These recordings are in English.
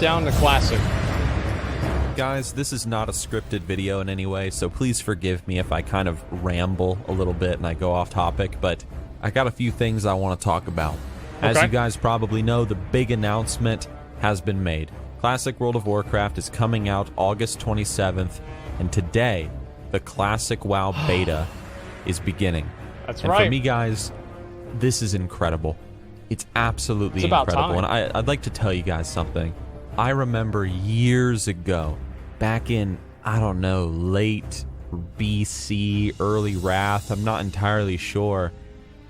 down to Classic. Guys, this is not a scripted video in any way, so please forgive me if I kind of ramble a little bit and I go off topic, but I got a few things I want to talk about. As you guys probably know, the big announcement has been made. Classic World of Warcraft is coming out August 27th, and today, the Classic WoW beta is beginning. That's and right. For me, guys, this is incredible. It's absolutely incredible. And I'd like to tell you guys something. I remember years ago, back in, I don't know, late BC, early Wrath, I'm not entirely sure.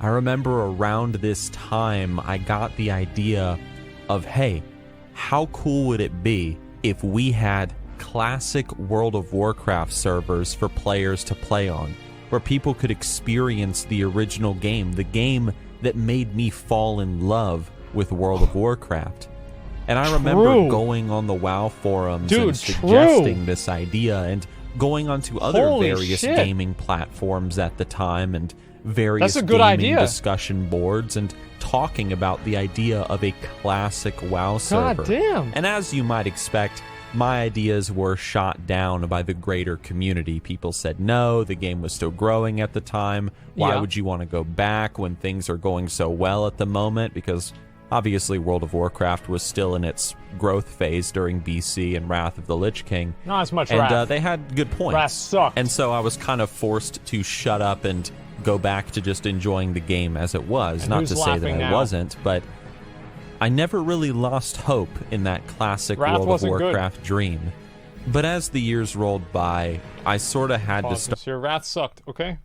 I remember around this time, I got the idea of, hey, how cool would it be if we had classic World of Warcraft servers for players to play on, where people could experience the original game, the game that made me fall in love with World of Warcraft. And I remember going on the WoW forums and suggesting this idea and going onto other various gaming platforms at the time and various gaming discussion boards and talking about the idea of a classic WoW server. God damn. And as you might expect, my ideas were shot down by the greater community. People said no, the game was still growing at the time. Why would you want to go back when things are going so well at the moment? Because obviously World of Warcraft was still in its growth phase during BC and Wrath of the Lich King. Not as much Wrath. And they had good points. Wrath sucked. And so I was kind of forced to shut up and go back to just enjoying the game as it was. And not to say that I wasn't, but I never really lost hope in that classic World of Warcraft dream. But as the years rolled by, I sort of had to start... Your Wrath sucked, okay?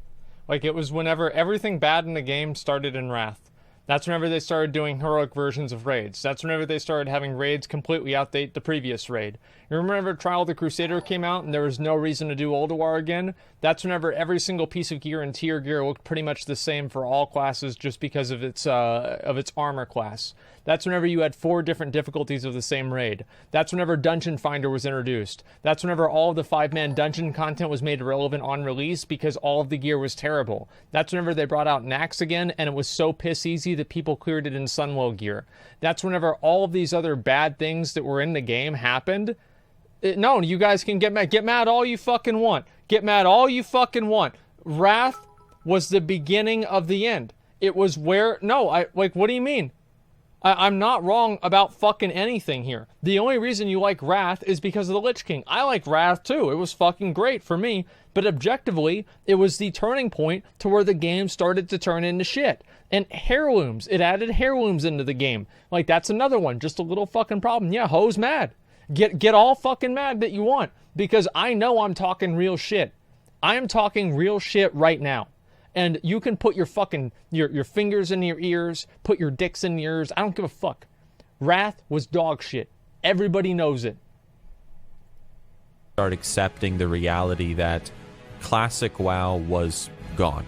Like, it was whenever everything bad in the game started in Wrath. That's whenever they started doing heroic versions of raids. That's whenever they started having raids completely outdate the previous raid. You remember Trial of the Crusader came out and there was no reason to do Ulduar again? That's whenever every single piece of gear and tier gear looked pretty much the same for all classes just because of its armor class. That's whenever you had 4 different difficulties of the same raid. That's whenever Dungeon Finder was introduced. That's whenever all of the 5-man dungeon content was made irrelevant on release because all of the gear was terrible. That's whenever they brought out Naxx again and it was so piss easy that people cleared it in Sunwell gear. That's whenever all of these other bad things that were in the game happened. No, you guys can get mad. Get mad all you fucking want. Get mad all you fucking want. Wrath was the beginning of the end. It was where... No, like, what do you mean? I'm not wrong about fucking anything here. The only reason you like Wrath is because of the Lich King. I like Wrath too. It was fucking great for me. But objectively, it was the turning point to where the game started to turn into shit. And heirlooms. It added heirlooms into the game. Like, that's another one. Just a little fucking problem. Yeah, ho's mad. Get all fucking mad that you want. Because I know I'm talking real shit. I am talking real shit right now. And you can put your fucking, your fingers in your ears, put your dicks in your ears. I don't give a fuck. Wrath was dog shit. Everybody knows it. Start accepting the reality that classic WoW was gone.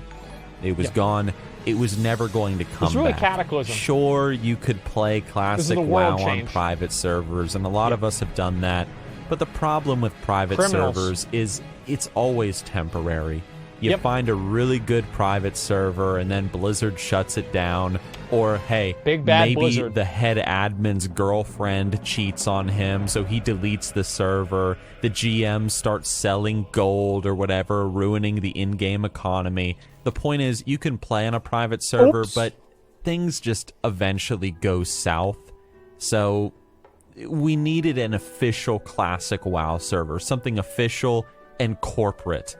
It was gone. It was never going to come back. It's really Cataclysm. Sure, you could play classic WoW on private servers, and a lot of us have done that. But the problem with private servers is it's always temporary. You find a really good private server, and then Blizzard shuts it down. Or, hey, maybe the head admin's girlfriend cheats on him, so he deletes the server. The GM starts selling gold or whatever, ruining the in-game economy. The point is, you can play on a private server, but things just eventually go south. So we needed an official classic WoW server, something official and corporate.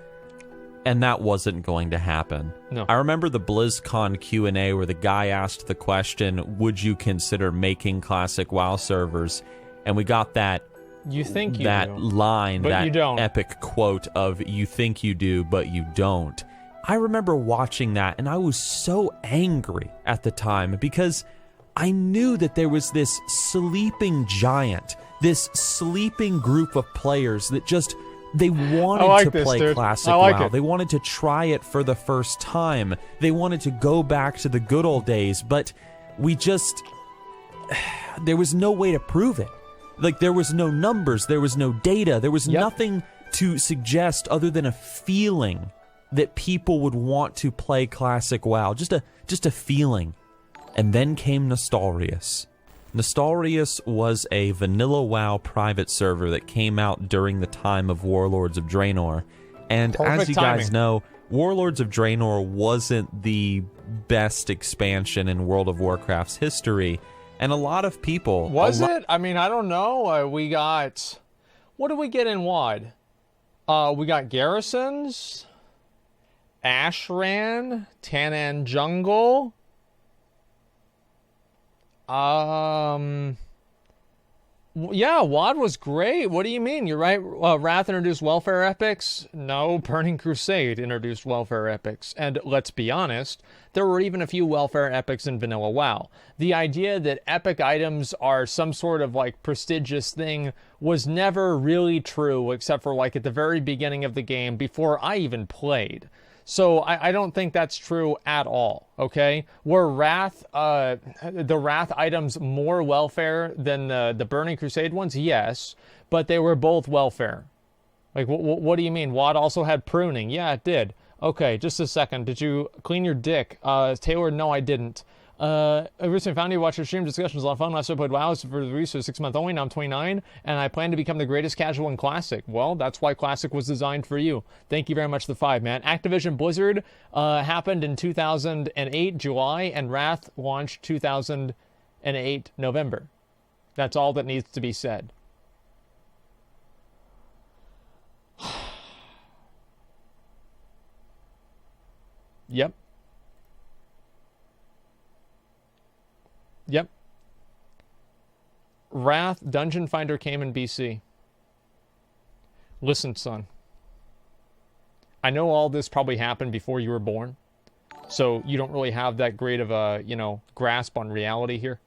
And that wasn't going to happen. No. I remember the BlizzCon Q&A where the guy asked the question, would you consider making classic WoW servers? And we got that line, that epic quote of, you think you do, but you don't. I remember watching that, and I was so angry at the time because I knew that there was this sleeping giant, this sleeping group of players that just... They wanted to play classic WoW. They wanted to try it for the first time. They wanted to go back to the good old days, but we just... There was no way to prove it. Like, there was no numbers, there was no data, there was nothing to suggest other than a feeling that people would want to play classic WoW. Just a feeling. And then came Nostalrius. Nixxiom was a vanilla WoW private server that came out during the time of Warlords of Draenor. And as you guys know, Warlords of Draenor wasn't the best expansion in World of Warcraft's history. And a lot of people... Was it? I mean, I don't know. We got... What did we get in WoD? We got Garrisons, Ashran, Tannan Jungle... Yeah, WoD was great. What do you mean? You're right. Wrath introduced welfare epics. No, Burning Crusade introduced welfare epics. And let's be honest, there were even a few welfare epics in vanilla WoW. The idea that epic items are some sort of like prestigious thing was never really true, except for like at the very beginning of the game before I even played. So I don't think that's true at all, okay? Were Wrath, the Wrath items more welfare than the Burning Crusade ones? Yes, but they were both welfare. Like, what do you mean? WoD also had pruning. Yeah, it did. Okay, just a second. Did you clean your dick? Taylor, no, I didn't. I recently found you watch your stream discussions. A lot of fun. Last I played WoW for the research 6 months only. Now I'm 29, and I plan to become the greatest casual in Classic. Well, that's why Classic was designed for you. Thank you very much, the 5, man. Activision Blizzard happened in 2008 July, and Wrath launched 2008 November. That's all that needs to be said. Yep. Yep. Wrath, Dungeon Finder came in BC. Listen, son. I know all this probably happened before you were born, so you don't really have that great of a, grasp on reality here.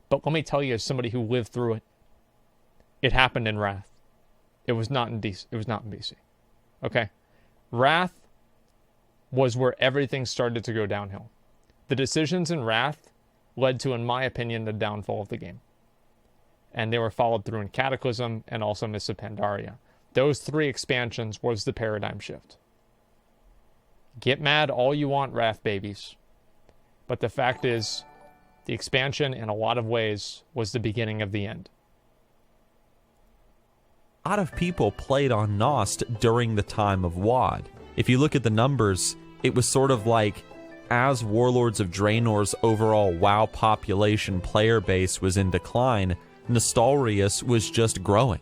But let me tell you, as somebody who lived through it, it happened in Wrath. It was not in DC. It was not in BC. Okay? Wrath was where everything started to go downhill. The decisions in Wrath led to, in my opinion, the downfall of the game. And they were followed through in Cataclysm and also Mists of Pandaria. Those 3 expansions was the paradigm shift. Get mad all you want, Wrath babies. But the fact is, the expansion, in a lot of ways, was the beginning of the end. A lot of people played on Nost during the time of WoD. If you look at the numbers, it was sort of like, as Warlords of Draenor's overall WoW population player base was in decline, Nixxiom was just growing.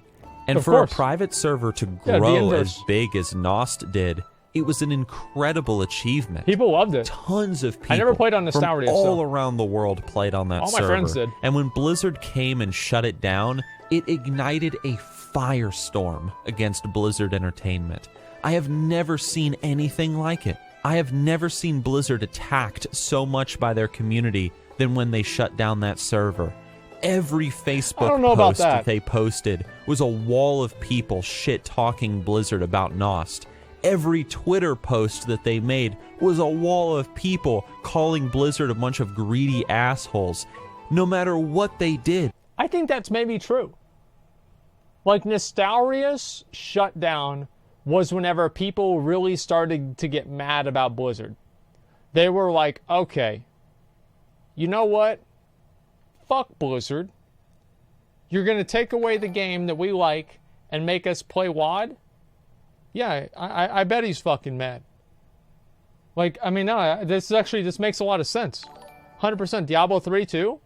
And for a private server to grow as big as Nost did, it was an incredible achievement. People loved it. Tons of people I never played on Nixxiom, from all around the world played on that server. All my friends did. And when Blizzard came and shut it down, it ignited a firestorm against Blizzard Entertainment. I have never seen anything like it. I have never seen Blizzard attacked so much by their community than when they shut down that server. Every Facebook post that they posted was a wall of people shit-talking Blizzard about Nost. Every Twitter post that they made was a wall of people calling Blizzard a bunch of greedy assholes, no matter what they did. I think that's maybe true. Like, Nixxiom shut down was whenever people really started to get mad about Blizzard. They were like, okay, you know what? Fuck Blizzard. You're going to take away the game that we like and make us play WoD? Yeah, I bet he's fucking mad. Like, I mean, no, this makes a lot of sense. 100%. Diablo 3 too?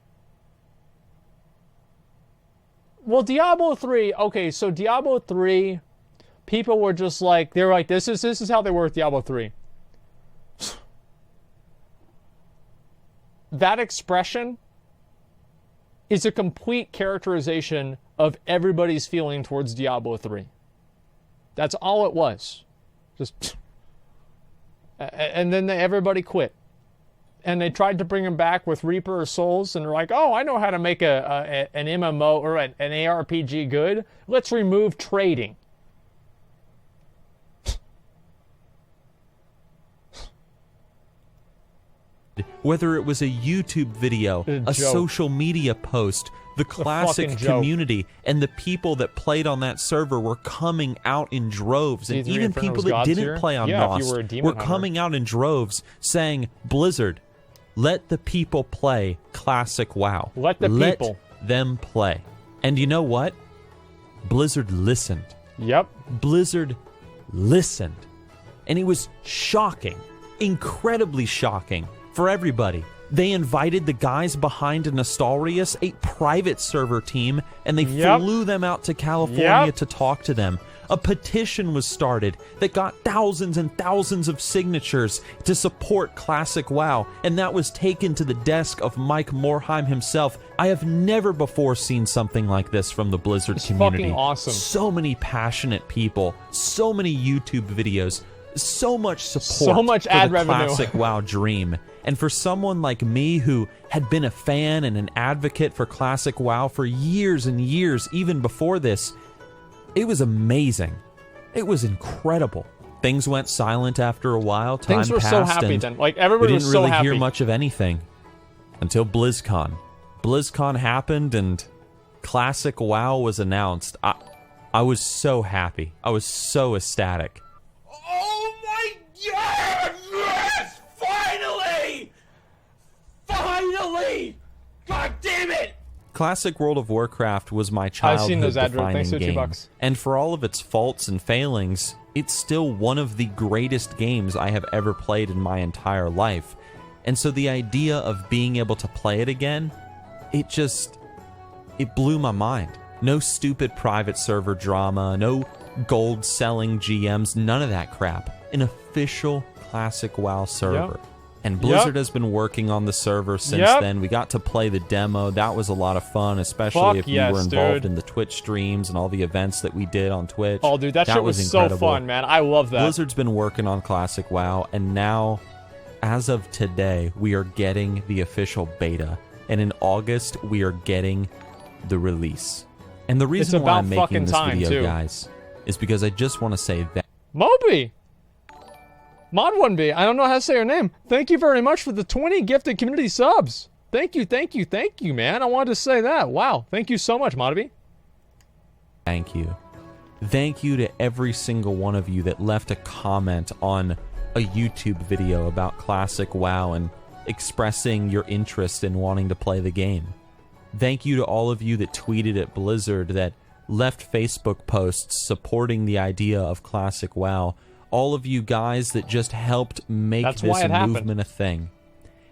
Well, Diablo 3, okay, so Diablo 3, people were just like, they were like, this is how they were with Diablo 3. That expression is a complete characterization of everybody's feeling towards Diablo 3. That's all it was. Just, and then everybody quit. And they tried to bring him back with Reaper of Souls, and they're like, oh, I know how to make an MMO or an ARPG good. Let's remove trading. Whether it was a YouTube video, a social media post, the classic community, and the people that played on that server were coming out in droves. And even people that didn't play on Nost were coming out in droves saying, Blizzard, Let the people play classic WoW. Let them play. And you know what? Blizzard listened. Yep. Blizzard listened. And it was shocking, incredibly shocking for everybody. They invited the guys behind Nostalrius, a private server team, and they flew them out to California to talk to them. A petition was started that got thousands and thousands of signatures to support Classic WoW, and that was taken to the desk of Mike Morhaime himself. I have never before seen something like this from the Blizzard community. Fucking awesome. So many passionate people, so many YouTube videos, so much support, so much ad revenue. Classic WoW dream. And for someone like me who had been a fan and an advocate for Classic WoW for years and years, even before this, it was amazing. It was incredible. Things went silent after a while. Time Things were passed, so happy and then. Like, everybody was so happy. We didn't really hear much of anything until BlizzCon. BlizzCon happened and Classic WoW was announced. I was so happy. I was so ecstatic. Oh my God! Yes! Finally! Finally! God damn it! Classic World of Warcraft was my childhood-defining game, and for all of its faults and failings, it's still one of the greatest games I have ever played in my entire life. And so the idea of being able to play it again, it blew my mind. No stupid private server drama, no gold-selling GMs, none of that crap. An official Classic WoW server. Yep. And Blizzard has been working on the server since then. We got to play the demo. That was a lot of fun, especially if you were involved in the Twitch streams and all the events that we did on Twitch. Oh, dude, that shit was incredible. So fun, man. I love that. Blizzard's been working on Classic WoW, and now, as of today, we are getting the official beta. And in August, we are getting the release. And the reason why I'm making this video, guys, is because I just want to say that... Moby! Mod1B, I don't know how to say her name. Thank you very much for the 20 gifted community subs. Thank you, man. I wanted to say that. Wow. Thank you so much, Mod1B. Thank you. Thank you to every single one of you that left a comment on a YouTube video about Classic WoW and expressing your interest in wanting to play the game. Thank you to all of you that tweeted at Blizzard, that left Facebook posts supporting the idea of Classic WoW. All of you guys that just helped make this movement a thing.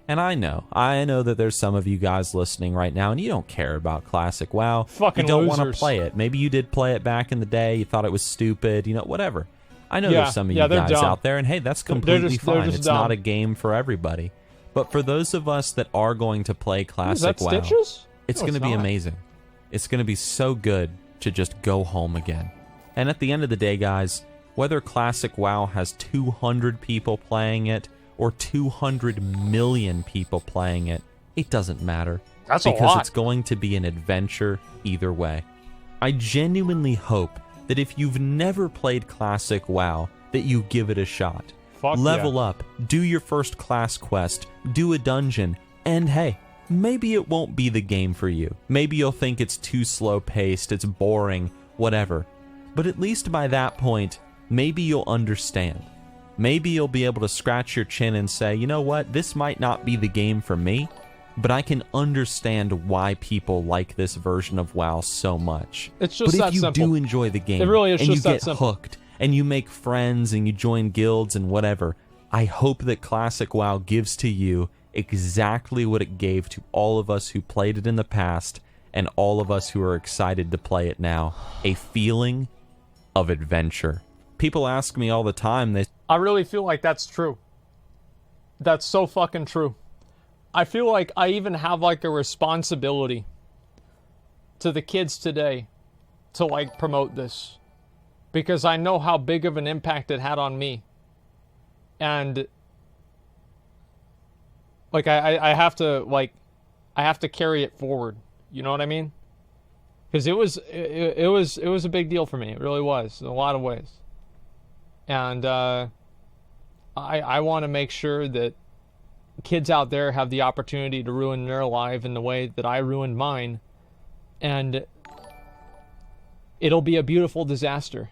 And I know that there's some of you guys listening right now and you don't care about Classic WoW. Fucking you don't want to play it. Maybe you did play it back in the day, you thought it was stupid, you know, whatever. I know there's some of you guys out there, and hey, that's completely fine. It's not a game for everybody. But for those of us that are going to play Classic WoW, it's going to be amazing. It's going to be so good to just go home again. And at the end of the day, guys, whether Classic WoW has 200 people playing it or 200 million people playing it, it doesn't matter. That's a lot. Because it's going to be an adventure either way. I genuinely hope that if you've never played Classic WoW, that you give it a shot. Level up, do your first class quest, do a dungeon, and hey, maybe it won't be the game for you. Maybe you'll think it's too slow-paced, it's boring, whatever. But at least by that point, maybe you'll understand. Maybe you'll be able to scratch your chin and say, you know what, this might not be the game for me, but I can understand why people like this version of WoW so much. It's just that simple. But if you do enjoy the game, it really is and you just that get simple. hooked, and you make friends, and you join guilds and whatever, I hope that Classic WoW gives to you exactly what it gave to all of us who played it in the past, and all of us who are excited to play it now. A feeling of adventure. People ask me all the time, I really feel like that's true. That's so fucking true. I feel like I even have like a responsibility to the kids today to like promote this, because I know how big of an impact it had on me. And like I have to carry it forward. You know what I mean? Because it was a big deal for me. It really was in a lot of ways. And I want to make sure that kids out there have the opportunity to ruin their life in the way that I ruined mine. And it'll be a beautiful disaster.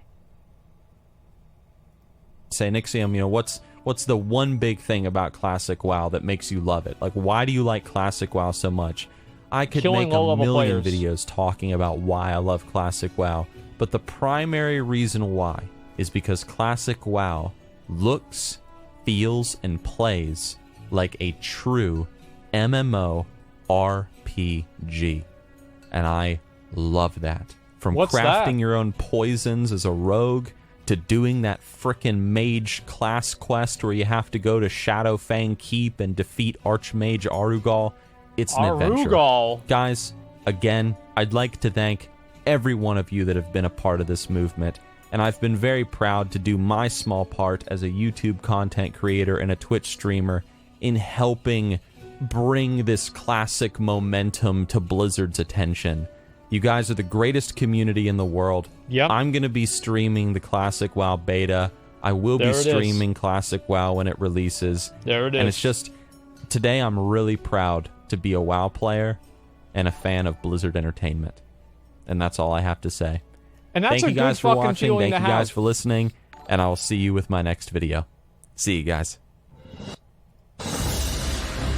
Say, Nixxiom, you know, what's What's the one big thing about Classic WoW that makes you love it? Like, why do you like Classic WoW so much? I could make a million videos talking about why I love Classic WoW, but the primary reason why is because Classic WoW looks, feels, and plays like a true MMO RPG. And I love that. From crafting your own poisons as a rogue, to doing that frickin' mage class quest where you have to go to Shadowfang Keep and defeat Archmage Arugal. It's an adventure. Guys, again, I'd like to thank every one of you that have been a part of this movement, and I've been very proud to do my small part as a YouTube content creator and a Twitch streamer in helping bring this classic momentum to Blizzard's attention. You guys are the greatest community in the world. Yep. I'm going to be streaming the Classic WoW beta. I will be streaming Classic WoW when it releases. There it is. And it's just, today I'm really proud to be a WoW player and a fan of Blizzard Entertainment. And that's all I have to say. And that's Thank you guys for watching. Thank you guys for listening. And I will see you with my next video. See you guys.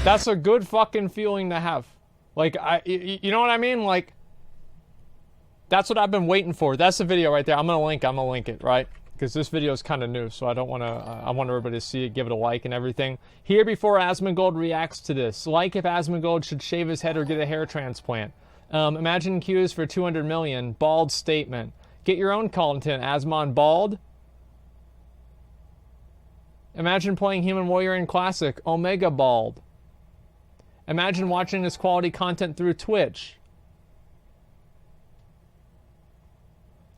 That's a good fucking feeling to have. Like, you know what I mean? Like, that's what I've been waiting for. That's the video right there. I'm gonna link it, right? Because this video is kind of new, so I don't want to. I want everybody to see it, give it a like and everything. Here before Asmongold reacts to this. Like if Asmongold should shave his head or get a hair transplant. Imagine queues for 200 million. Bald statement. Get your own content, Asmon Bald. Imagine playing Human Warrior in Classic. Omega Bald. Imagine watching this quality content through Twitch.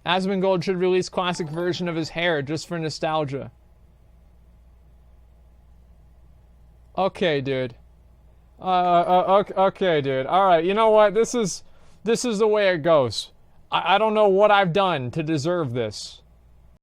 Asmongold should release classic version of his hair just for nostalgia. Okay, dude. Okay, dude. All right. You know what? This is the way it goes. I don't know what I've done to deserve this.